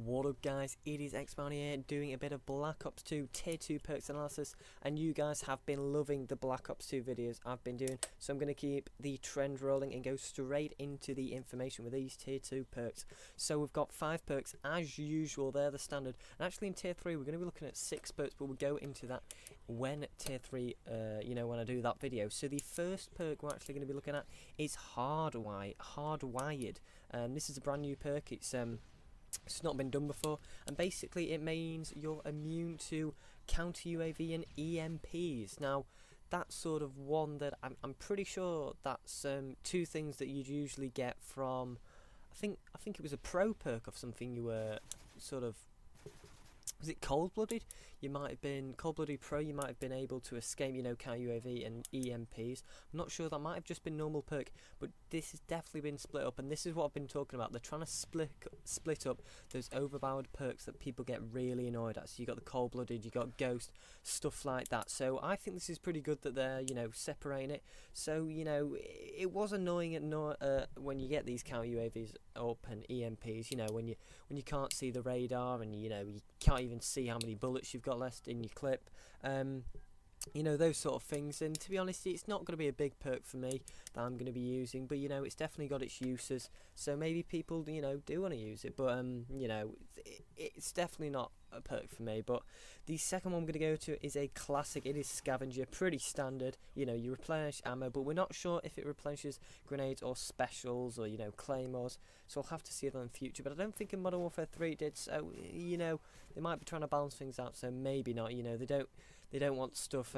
What up guys, it is Xbound here doing a bit of Black Ops 2 Tier 2 perks analysis, and you guys have been loving the Black Ops 2 videos I've been doing, so I'm going to keep the trend rolling and go straight into the information with these Tier 2 perks. So we've got 5 perks as usual, they're the standard, and actually in Tier 3 we're going to be looking at 6 perks, but we'll go into that when Tier 3, when I do that video. So the first perk we're actually going to be looking at is Hardwired. This is a brand new perk. It's not been done before, and basically it means you're immune to counter UAV and EMPs. Now that's sort of one that I'm pretty sure that's two things that you'd usually get from, I think it was a pro perk of something you were sort of, was it cold-blooded? You might have been cold-blooded pro. You might have been able to escape, counter UAV and EMPs. I'm not sure, that might have just been normal perk, but this has definitely been split up, and this is what I've been talking about. They're trying to split up those overpowered perks that people get really annoyed at. So you got the cold-blooded, you got ghost, stuff like that. So I think this is pretty good that they're separating it. So it was annoying when you get these counter UAVs up and EMPs. When you can't see the radar and you can't even see how many bullets you've got left in your clip, those sort of things. And to be honest, it's not going to be a big perk for me that I'm going to be using, but it's definitely got its uses, so maybe people do want to use it, but it's definitely not a perk for me. But the second one I'm going to go to is a classic. It is Scavenger, pretty standard. You replenish ammo, but we're not sure if it replenishes grenades or specials or claymores, so I'll have to see that in the future. But I don't think in Modern Warfare 3 it did, so they might be trying to balance things out, so maybe not. They don't want stuff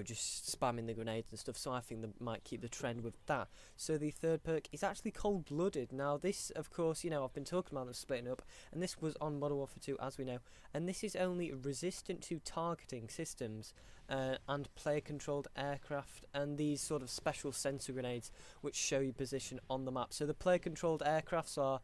just spamming the grenades and stuff, so I think they might keep the trend with that. So the third perk is actually Cold-Blooded. Now this, of course, I've been talking about them splitting up, and this was on Modern Warfare 2, as we know, and this is only resistant to targeting systems and player-controlled aircraft and these sort of special sensor grenades which show your position on the map. So the player-controlled aircrafts are,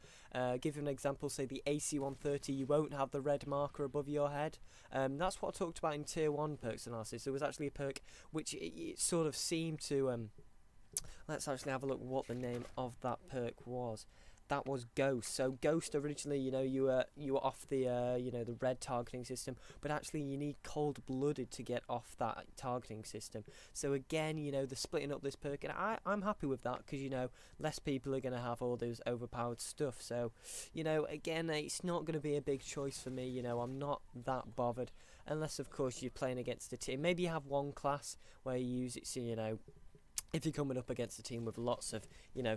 give you an example, say the AC-130, you won't have the red marker above your head. That's what I talked about in Tier 1 perks analysis. There was actually a perk which it sort of seemed to, let's actually have a look what the name of that perk was. That was Ghost. So Ghost originally, you were off the the red targeting system, but actually you need Cold-Blooded to get off that targeting system. So again, the splitting up this perk, and I'm happy with that, because less people are going to have all those overpowered stuff. So again, it's not going to be a big choice for me. I'm not that bothered, unless of course you're playing against a team. Maybe you have one class where you use it, so if you're coming up against a team with lots of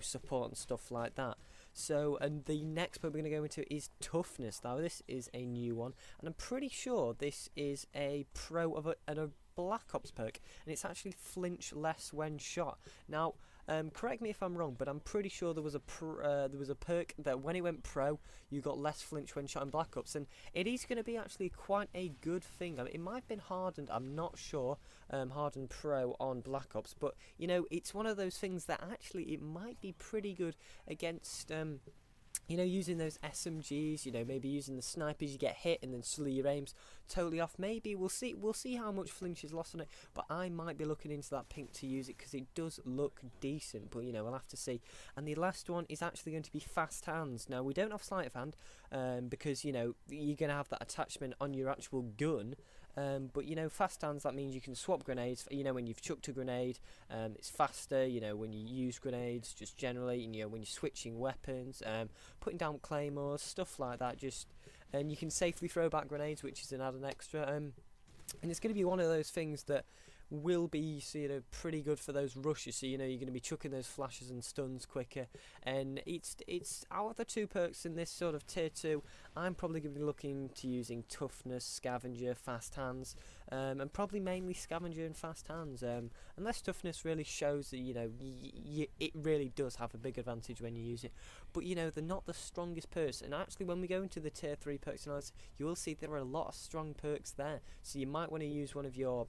support and stuff like that. So, and the next perk we're going to go into is Toughness. Now this is a new one, and I'm pretty sure this is a pro of a Black Ops perk, and it's actually flinch less when shot. Now correct me if I'm wrong, but I'm pretty sure there was a perk that when it went pro you got less flinch when shot in Black Ops, and it is going to be actually quite a good thing. I mean, it might have been hardened, I'm not sure, hardened pro on Black Ops, but it's one of those things that actually it might be pretty good against using those SMGs, maybe using the snipers, you get hit and then suddenly your aim's totally off. Maybe we'll see how much flinch is lost on it, but I might be looking into that pink to use it, because it does look decent, but we'll have to see. And the last one is actually going to be Fast Hands. Now we don't have sleight of hand, because you're going to have that attachment on your actual gun. But fast hands, that means you can swap grenades. When you've chucked a grenade, it's faster. When you use grenades, just generally, when you're switching weapons, putting down claymores, stuff like that. And you can safely throw back grenades, which is an added extra. And it's going to be one of those things that will be pretty good for those rushes. So you're going to be chucking those flashes and stuns quicker, and it's out of the 2 perks in this sort of tier 2, I'm probably going to be looking to using Toughness, Scavenger, Fast Hands, and probably mainly Scavenger and Fast Hands, unless Toughness really shows that it really does have a big advantage when you use it. But they're not the strongest perks, and actually when we go into the tier 3 perks analysis, you will see there are a lot of strong perks there, so you might want to use one of your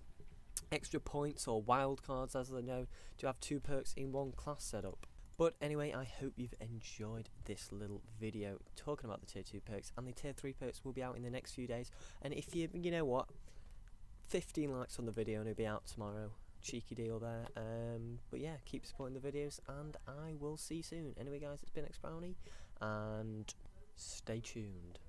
extra points or wild cards, as they know, to have 2 perks in one class setup. But anyway, I hope you've enjoyed this little video talking about the tier 2 perks, and the tier 3 perks will be out in the next few days. And if you know what, 15 likes on the video and it'll be out tomorrow. Cheeky deal there. But yeah, keep supporting the videos, and I will see you soon. Anyway guys, it's been Xbrownie, and Stay tuned.